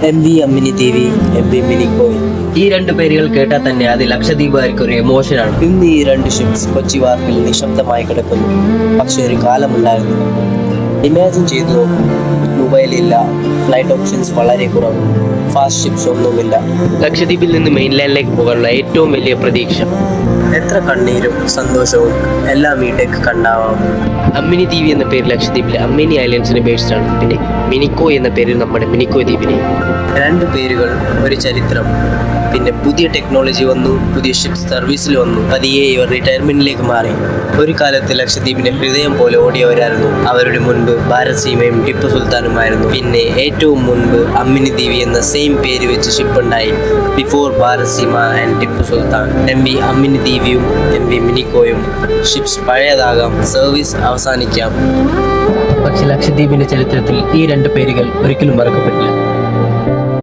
M V Ammini ദേവി, M V Minicoy. ഈ രണ്ട് പേരുകൾ കേട്ടാൽ തന്നെ അത് ലക്ഷദ്വീപുകാർക്ക് ഒരു എമോഷനാണ്. ഇന്ന് ഈ രണ്ട് ഷിപ്സ് കൊച്ചി വാർഫിൽ നിശബ്ദമായി കിടക്കുന്നു. പക്ഷെ ഒരു കാലമുണ്ടായിരുന്നു. ഇമാജിൻ ചെയ്തു നോക്കൂ, മൊബൈലില്ല, ഫ്ലൈറ്റ് ഓപ്ഷൻസ് വളരെ കുറവ്, ഫാസ്റ്റ് ഷിപ്സ് ഒന്നുമില്ല. ലക്ഷദ്വീപിൽ നിന്ന് മെയിൻലാൻഡിലേക്ക് പോകാനുള്ള ഏറ്റവും വലിയ പ്രതീക്ഷ. എത്ര കണ്ണീരും സന്തോഷവും എല്ലാം ഈ ടെക് കണ്ടാവാം. അമ്മിനി ദ്വീപ് എന്ന പേര് ലക്ഷദ്വീപിലെ അമ്മിനി ഐലൻഡ്സിന് ബേസ്ഡ് ആണ്. പിന്നെ മിനിക്കോയ് എന്ന പേര് നമ്മുടെ മിനിക്കോയ് ദ്വീപിനെ. രണ്ട് പേരുകൾ, ഒരു ചരിത്രം. പിന്നെ പുതിയ ടെക്നോളജി വന്നു, പുതിയ ഷിപ്പ് സർവീസിൽ വന്നു. പതിയെ ഇവർ റിട്ടയർമെന്റിലേക്ക് മാറി. ഒരു കാലത്ത് ലക്ഷദ്വീപിന്റെ ഹൃദയം പോലെ ഓടിയവരായിരുന്നു. അവരുടെ മുൻപ് ഭാരത് സീമയും ടിപ്പു സുൽത്താനുമായിരുന്നു. പിന്നെ ഏറ്റവും മുൻപ് അമ്മിനി ദ്വീപ് എന്ന സെയിം പേര് വെച്ച് ഷിപ്പ് ഉണ്ടായി. Before Bharat Seema and Tipu Sultan. M V Amini ദ്വീപിയും എം വി മിനിക്കോയും. ഷിപ്സ് പഴയതാകാം, സർവീസ് അവസാനിക്കാം, പക്ഷെ ലക്ഷദ്വീപിന്റെ ചരിത്രത്തിൽ ഈ രണ്ട് പേരുകൾ ഒരിക്കലും മറക്കപ്പെട്ടില്ല.